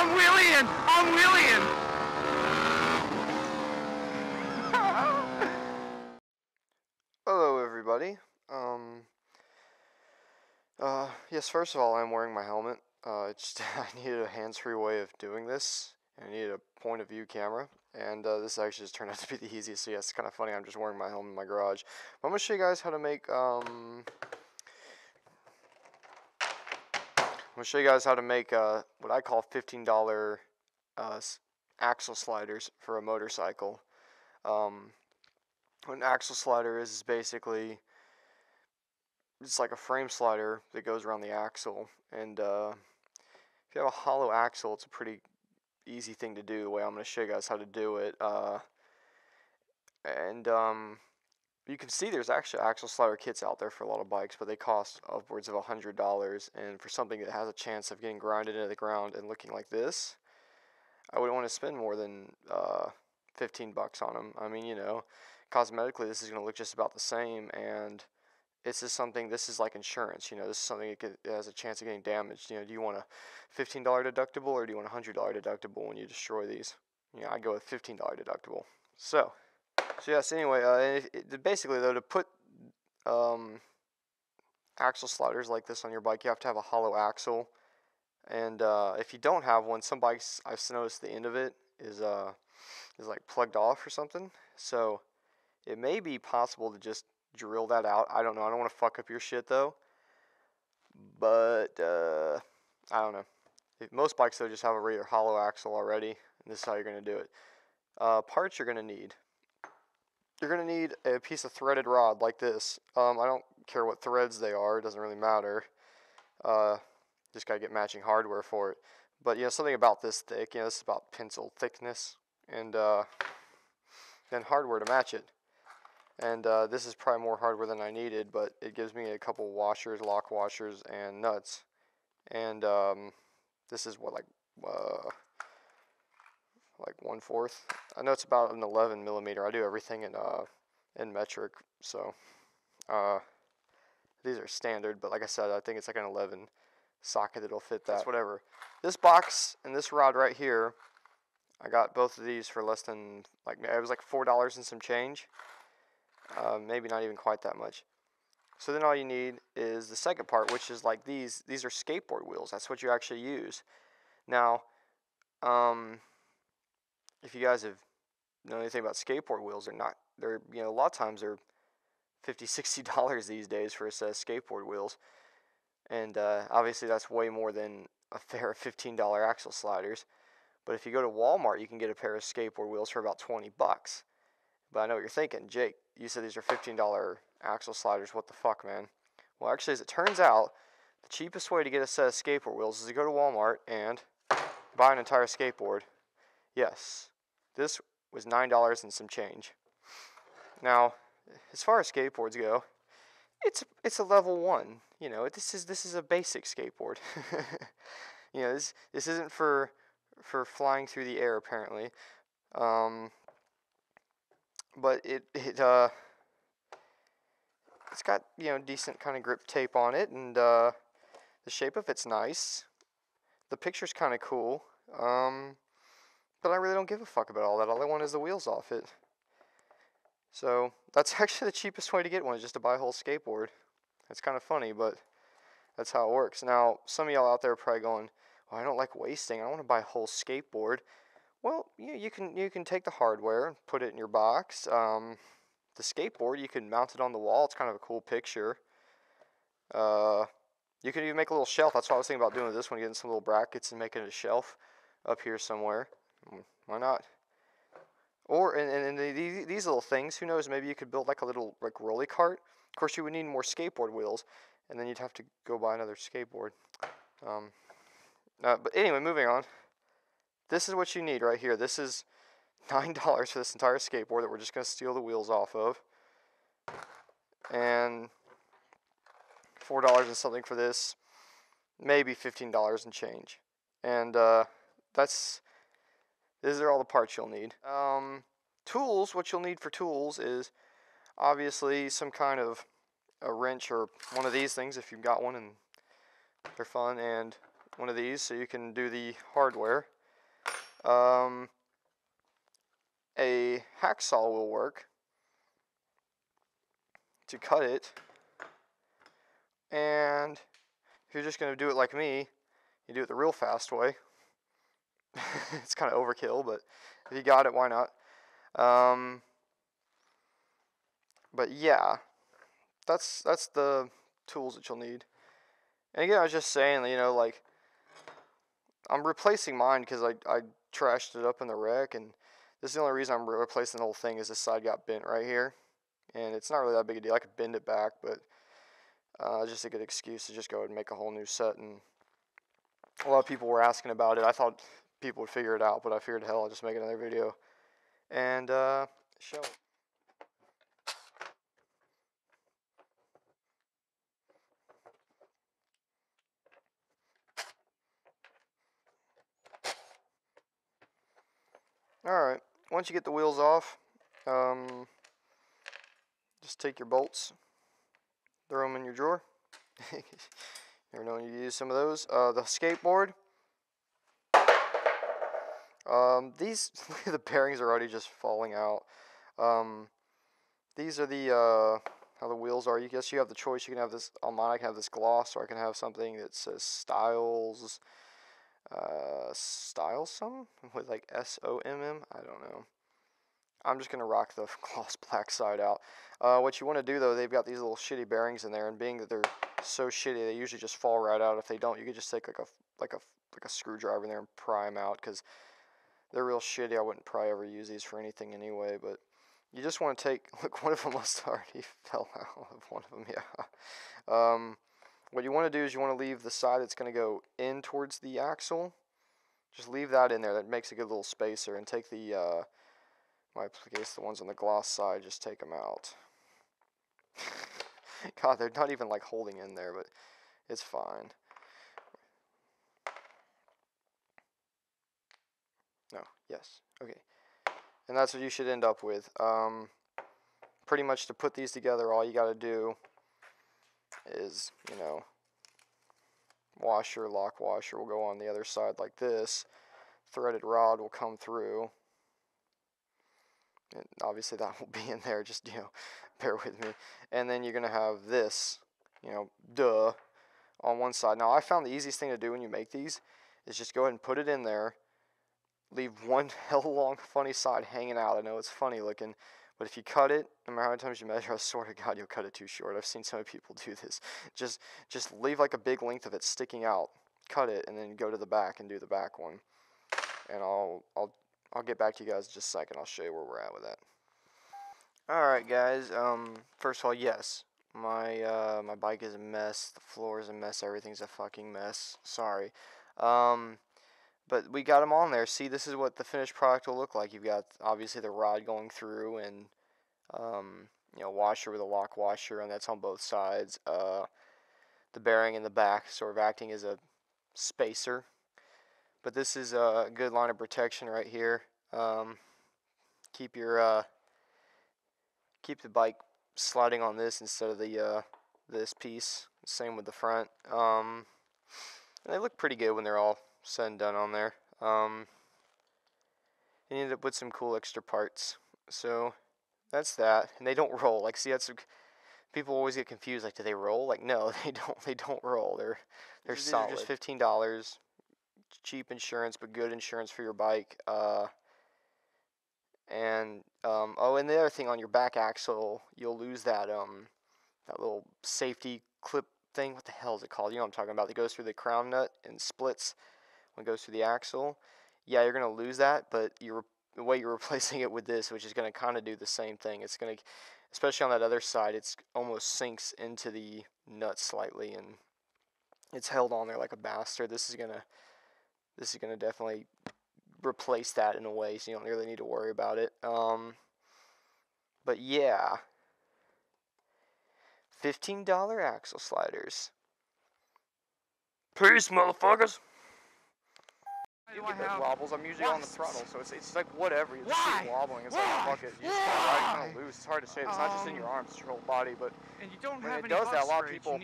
I'm wheeling! I'm wheeling! Hello everybody. Yes, first of all, I'm wearing my helmet. I needed a hands-free way of doing this, and I needed a point-of-view camera, and this actually just turned out to be the easiest, so yeah, it's kind of funny, I'm just wearing my helmet in my garage. But I'm going to show you guys how to make, what I call $15 axle sliders for a motorcycle. What an axle slider is basically, it's like a frame slider that goes around the axle, and if you have a hollow axle, it's a pretty easy thing to do. The way I'm going to show you guys how to do it, you can see there's actually axle slider kits out there for a lot of bikes, but they cost upwards of $100, and for something that has a chance of getting grinded into the ground and looking like this, I wouldn't want to spend more than 15 bucks on them. I mean, you know, cosmetically this is going to look just about the same, and this is like insurance, you know, this is something that has a chance of getting damaged. You know, do you want a $15 deductible or do you want a $100 deductible when you destroy these? You know, I go with $15 deductible. So yes, anyway, basically though, to put axle sliders like this on your bike, you have to have a hollow axle. And if you don't have one, some bikes, I've noticed the end of it is like plugged off or something. So it may be possible to just drill that out. I don't know. I don't want to fuck up your shit though. But I don't know. Most bikes though just have a regular hollow axle already, and this is how you're going to do it. Parts you're going to need. You're going to need a piece of threaded rod like this. I don't care what threads they are. It doesn't really matter. Just got to get matching hardware for it. But, you know, something about this thick. You know, this is about pencil thickness. And then hardware to match it. And this is probably more hardware than I needed, but it gives me a couple washers, lock washers, and nuts. And this is what, like 1/4. I know it's about an 11 millimeter. I do everything in metric, so these are standard. But like I said, I think it's like an 11 socket that'll fit that. It's whatever. This box and this rod right here, I got both of these for less than it was like $4 and some change. Maybe not even quite that much. So then all you need is the second part, which is like these. These are skateboard wheels. That's what you actually use. Now, if you guys have known anything about skateboard wheels or not, they're, you know, a lot of times they're $50, $60 these days for a set of skateboard wheels. And obviously that's way more than a pair of $15 axle sliders. But if you go to Walmart, you can get a pair of skateboard wheels for about 20 bucks. But I know what you're thinking, Jake, you said these are $15 axle sliders. What the fuck, man? Well, actually, as it turns out, the cheapest way to get a set of skateboard wheels is to go to Walmart and buy an entire skateboard. Yes, this was $9 and some change. Now, as far as skateboards go, it's a level 1. You know, this is a basic skateboard. You know, this isn't for flying through the air apparently. But it's got, you know, decent kind of grip tape on it, and the shape of it's nice. The picture's kind of cool. But I really don't give a fuck about all that. All I want is the wheels off it. So that's actually the cheapest way to get one, is just to buy a whole skateboard. It's kind of funny, but that's how it works. Now, some of y'all out there are probably going, well, I don't like wasting. I don't want to buy a whole skateboard. Well, you can take the hardware and put it in your box. The skateboard, you can mount it on the wall. It's kind of a cool picture. You can even make a little shelf. That's what I was thinking about doing with this one, getting some little brackets and making a shelf up here somewhere. Why not? Or and these little things, who knows, maybe you could build like a little rolly cart. Of course, you would need more skateboard wheels, and then you'd have to go buy another skateboard. But anyway, moving on. This is what you need right here. This is $9 for this entire skateboard that we're just going to steal the wheels off of. And $4 and something for this. Maybe $15 and change. And these are all the parts you'll need. Tools, what you'll need for tools is obviously some kind of a wrench or one of these things if you've got one, and they're fun, and one of these so you can do the hardware. A hacksaw will work to cut it, and if you're just going to do it like me, you do it the real fast way. It's kind of overkill, but if you got it, why not? But yeah, that's the tools that you'll need. And again, I was just saying, you know, like, I'm replacing mine because I trashed it up in the wreck, and this is the only reason I'm replacing the whole thing is this side got bent right here. And it's not really that big a deal. I could bend it back, but just a good excuse to just go ahead and make a whole new set. And a lot of people were asking about it. I thought people would figure it out, but I figured, hell, I'll just make another video and show it. Alright, once you get the wheels off, just take your bolts, throw them in your drawer. Never know when you use some of those. The skateboard. These, the bearings are already just falling out. These are the, how the wheels are. You guess you have the choice. You can have this, on mine I can have this gloss, or I can have something that says Styles, Styles some? With like S-O-M-M? I don't know. I'm just going to rock the gloss black side out. What you want to do, though, they've got these little shitty bearings in there, and being that they're so shitty, they usually just fall right out. If they don't, you could just take like a screwdriver in there and pry them out, because they're real shitty. I wouldn't probably ever use these for anything anyway, but you just want to take, look, one of them must already fell out of one of them, yeah. What you want to do is you want to leave the side that's going to go in towards the axle. Just leave that in there. That makes a good little spacer. And take the, my case, the ones on the gloss side, just take them out. God, they're not even like holding in there, but it's fine. No, yes, okay. And that's what you should end up with. Pretty much to put these together, all you got to do is, you know, washer, lock washer will go on the other side like this. Threaded rod will come through. And obviously that will be in there, just, you know, bear with me. And then you're going to have this, you know, duh, on one side. Now, I found the easiest thing to do when you make these is just go ahead and put it in there. Leave one hell long funny side hanging out. I know it's funny looking, but if you cut it, no matter how many times you measure, I swear to God, you'll cut it too short. I've seen so many people do this. Just leave like a big length of it sticking out. Cut it, and then go to the back and do the back one. And I'll get back to you guys in just a second. I'll show you where we're at with that. Alright guys, first of all, yes, my bike is a mess, the floor is a mess, everything's a fucking mess, sorry. But we got them on there. See, this is what the finished product will look like. You've got, obviously, the rod going through, and, you know, washer with a lock washer, and that's on both sides. The bearing in the back sort of acting as a spacer. But this is a good line of protection right here. Keep your, keep the bike sliding on this instead of the, this piece. Same with the front. And they look pretty good when they're all said and done on there. And you end up with some cool extra parts. So that's that. And they don't roll. Like, see, that's people always get confused. Like, do they roll? Like, no, they don't. They don't roll. They're solid. These are just $15. Cheap insurance, but good insurance for your bike. And and the other thing, on your back axle, you'll lose that that little safety clip thing. What the hell is it called? You know what I'm talking about. That goes through the crown nut and splits when it goes through the axle. Yeah, you're going to lose that, but the way you're replacing it with this, which is going to kind of do the same thing. It's going to, especially on that other side, it's almost sinks into the nut slightly, and it's held on there like a bastard. This is going to definitely replace that in a way, so you don't really need to worry about it. But yeah, $15 axle sliders. Peace, motherfuckers. You get those wobbles. I'm usually on the throttle, so it's like whatever. You just keep wobbling. It's like, fuck it. You just kind of ride kind of loose. It's hard to say. It's not just in your arms, it's your whole body. But and you don't when have it any does that, a lot of springs, people